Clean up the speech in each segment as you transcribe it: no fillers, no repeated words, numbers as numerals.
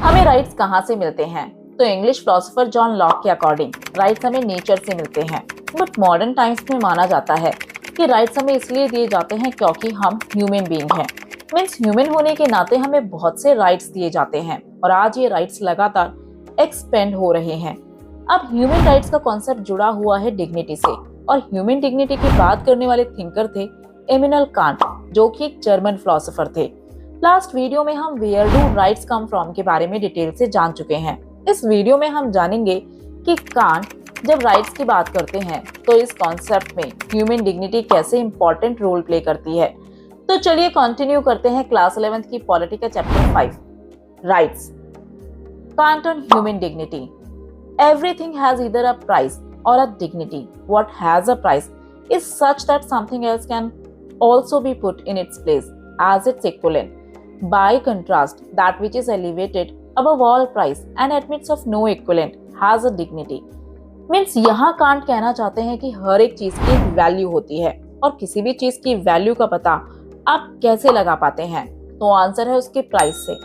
हमें राइट्स कहाँ से मिलते हैं? तो इंग्लिश फिलोसोफर जॉन लॉक के अकॉर्डिंग राइट्स हमें नेचर से मिलते हैं, बट मॉडर्न टाइम्स में माना जाता है कि राइट्स हमें इसलिए दिए जाते हैं क्योंकि हम ह्यूमन बीइंग हैं। मीन्स ह्यूमन होने के नाते हमें बहुत से राइट्स दिए जाते हैं और आज ये राइट्स लगातार एक्सपेंड हो रहे हैं। अब ह्यूमन राइट्स का कॉन्सेप्ट जुड़ा हुआ है डिग्निटी से, और ह्यूमन डिग्निटी की बात करने वाले थिंकर थे इमैनुअल कांट, जो कि एक जर्मन फिलोसोफर थे। लास्ट वीडियो में हम where do rights come from के बारे में डिटेल से जान चुके हैं। इस वीडियो में हम जानेंगे कि कांट जब राइट्स की बात करते हैं तो इस कॉन्सेप्ट में ह्यूमन डिग्निटी कैसे इंपॉर्टेंट रोल प्ले करती है। तो चलिए कंटिन्यू करते हैं क्लास 11th की पॉलिटी का chapter 5, rights. Can't on human dignity. Everything has either a price or a dignity. What has a price is such that something else can also be put in its place as its equivalent. By contrast, that which is elevated above all price and admits of no equivalent has a dignity. Means यहाँ can't कहना चाहते हैं कि हर एक चीज की value होती है और किसी भी चीज की वैल्यू का पता आप कैसे लगा पाते हैं? तो आंसर है उसके प्राइस से।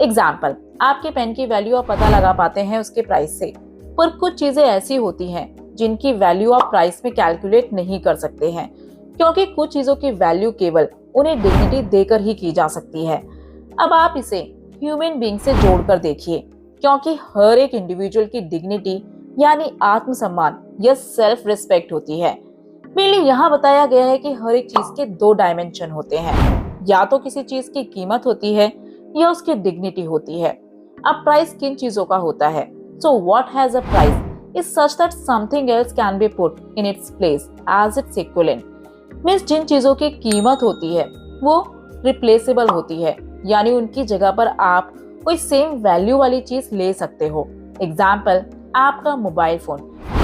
एग्जाम्पल, आपके पेन की वैल्यू आप पता लगा पाते हैं उसके प्राइस से, पर कुछ चीजें ऐसी होती हैं जिनकी वैल्यू आप प्राइस में कैलकुलेट नहीं कर सकते हैं, क्योंकि कुछ चीजों की वैल्यू केवल उन्हें डिग्निटी देकर ही की जा सकती है। अब आप इसे ह्यूमन बीइंग से जोड़कर देखिए, क्योंकि हर एक इंडिविजुअल की डिग्निटी यानी आत्मसम्मान या सेल्फ रिस्पेक्ट होती है। मेनली यहाँ बताया गया है कि हर एक चीज के दो डायमेंशन होते हैं, या तो किसी चीज की कीमत होती है या उसकी डिग्निटी होती है। अब प्राइस किन चीजों का होता है? So what has a price is such that something else can be put in its place as its equivalent. Means जिन चीजों की कीमत होती है वो रिप्लेसेबल होती है, यानी उनकी जगह पर आप कोई सेम वैल्यू वाली चीज ले सकते हो। एग्जाम्पल, आपका मोबाइल फोन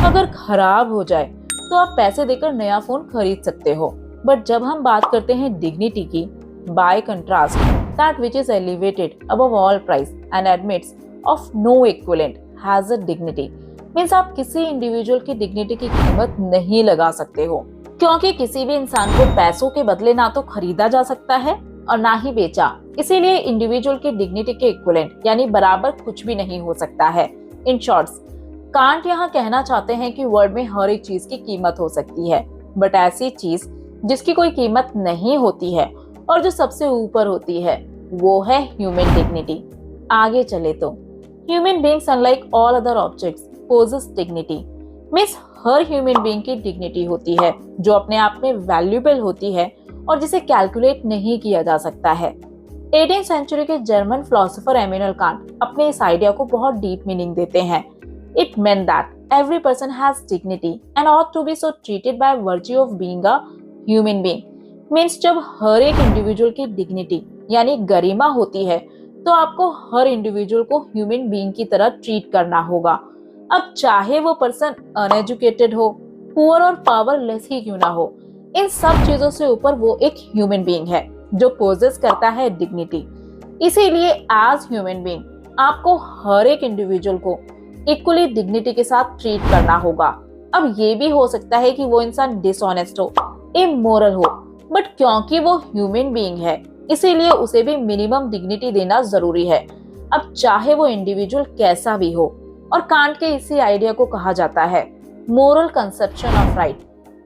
अगर खराब हो जाए तो आप पैसे देकर नया फोन खरीद सकते हो, बट जब हम बात करते हैं डिग्निटी की, by contrast that which is elevated above all price and admits of no equivalent has a dignity. Means आप किसी इंडिविजुअल की डिग्निटी की कीमत नहीं लगा सकते हो, क्योंकि किसी भी इंसान को पैसों के बदले ना तो खरीदा जा सकता है और ना ही बेचा। इसीलिए इंडिविजुअल की डिग्निटी के इक्विवेलेंट यानी बराबर कुछ भी नहीं हो सकता है। इन शॉर्ट्स, कांट यहाँ कहना चाहते हैं कि वर्ल्ड में हर एक चीज की कीमत हो सकती है, बट ऐसी चीज जिसकी कोई कीमत नहीं होती है और जो सबसे ऊपर होती है वो है ह्यूमन डिग्निटी। आगे चले तो human beings unlike all other objects possess dignity. Means हर ह्यूमन बीइंग की डिग्निटी होती है जो अपने आप में वैल्यूएबल होती है और जिसे कैलकुलेट नहीं किया जा सकता है। 18th सेंचुरी के जर्मन फिलोसोफर इमैनुअल कांट अपने इस आइडिया को बहुत डीप मीनिंग देते हैं। It meant that every person has dignity and ought to be so treated by virtue of being a human being. Means जब हर एक इंडिविजुअल की डिग्निटी यानी गरिमा होती है तो आपको हर इंडिविजुअल को ह्यूमन बीइंग की तरह ट्रीट करना होगा। अब चाहे वो पर्सन अनएजुकेटेड हो, पुअर और पावरलेस ही क्यों ना हो, इन सब चीजों से ऊपर वो एक ह्यूमन बीइंग है जो पोजेस करता है डिग्निटी। इसीलिए एज ह्यूमन बीइंग आपको हर एक इंडिविजुअल को इक्वली डिग्निटी के साथ ट्रीट करना होगा। अब ये भी हो सकता है कि वो इंसान डिसऑनेस्ट हो, इमोरल हो, बट क्योंकि वो ह्यूमन बीइंग है इसीलिए उसे भी मिनिमम डिग्निटी देना जरूरी है, अब चाहे वो इंडिविजुअल कैसा भी हो। और कांट के इसी आइडिया को कहा जाता है moral conception of right.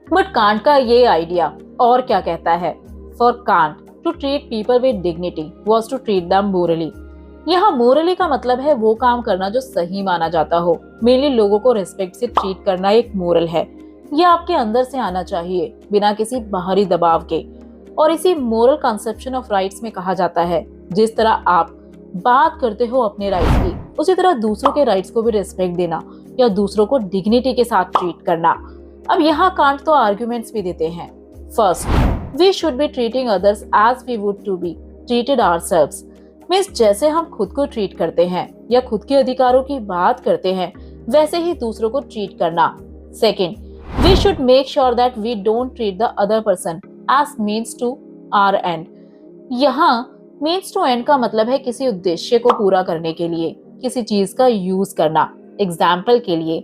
But Kant का ये आइडिया और क्या कहता है? For Kant to treat people with dignity was to treat them morally. यहाँ मोरली का मतलब है वो काम करना जो सही माना जाता हो। मेनली लोगों को रिस्पेक्ट से ट्रीट करना एक मोरल है, यह आपके अंदर से आना चाहिए बिना किसी बाहरी दबाव के। और इसी मोरल कंसेप्शन ऑफ राइट्स में कहा जाता है जिस तरह आप बात करते हो अपने राइट्स की, उसी तरह दूसरों के राइट्स को भी रिस्पेक्ट देना या दूसरों को डिग्निटी के साथ ट्रीट करना। अब यहाँ कांट तो आर्गुमेंट्स भी देते हैं। First, we should be treating others as we would to be treated ourselves. Means जैसे हम खुद को ट्रीट करते हैं या खुद के अधिकारों की बात करते हैं वैसे ही दूसरों को ट्रीट करना। Second, we should make sure that we don't treat the other person as means to our end. यहाँ मीन्स टू एंड का मतलब है किसी उद्देश्य को पूरा करने के लिए किसी चीज का यूज करना। एग्जाम्पल के लिए,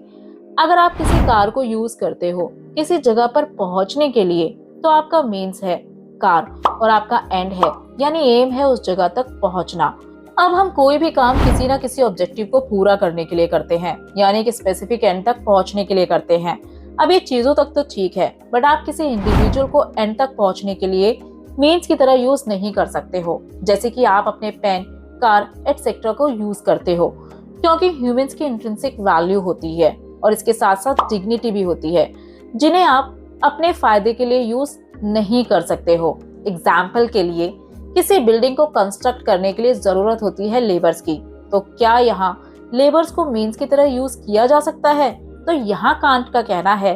अगर आप किसी कार को यूज करते हो किसी जगह पर पहुंचने के लिए तो आपका मीन्स है कार और आपका एंड है यानी एम है उस जगह तक पहुंचना। अब हम कोई भी काम किसी ना किसी ऑब्जेक्टिव को पूरा करने के लिए करते हैं, यानी कि स्पेसिफिक एंड तक पहुंचने के लिए करते हैं। अब ये चीजों तक तो ठीक है, बट आप किसी इंडिविजुअल को एंड तक पहुंचने के लिए मीन्स की तरह यूज नहीं कर सकते हो, जैसे कि आप अपने पेन, कार एटसेट्रा को यूज करते हो, क्योंकि ह्यूमंस की इंट्रिंसिक वैल्यू होती है और इसके साथ साथ डिग्निटी भी होती है, जिन्हें आप अपने फायदे के लिए यूज नहीं कर सकते हो। एग्जाम्पल के लिए, किसी बिल्डिंग को कंस्ट्रक्ट करने के लिए जरूरत होती है लेबर्स की, तो क्या यहाँ लेबर्स को मीन्स की तरह यूज किया जा सकता है? तो यहाँ कांट का कहना है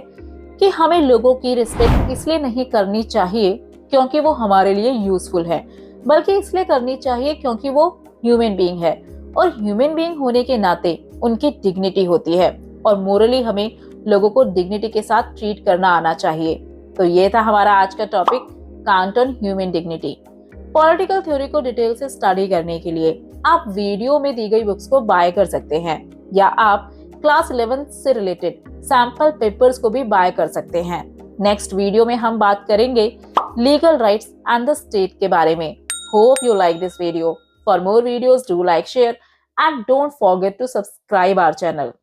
कि हमें लोगों की रिस्पेक्ट इसलिए नहीं करनी चाहिए क्योंकि वो हमारे लिए यूजफुल है, बल्कि इसलिए करनी चाहिए क्योंकि वो ह्यूमन बीइंग है, और ह्यूमन बीइंग होने के नाते उनकी डिग्निटी होती है, और मोरली हमें लोगों को डिग्निटी के साथ ट्रीट करना आना चाहिए। तो ये था हमारा आज का topic, can't on human dignity. Political theory को डिटेल से स्टडी करने के लिए आप वीडियो में दी गई बुक्स को बाय कर सकते हैं, या आप क्लास 11 से रिलेटेड सैंपल पेपर्स को भी बाय कर सकते हैं। नेक्स्ट वीडियो में हम बात करेंगे legal rights and the state के बारे में। Hope you like this video. For more videos do like, share and don't forget to subscribe our channel.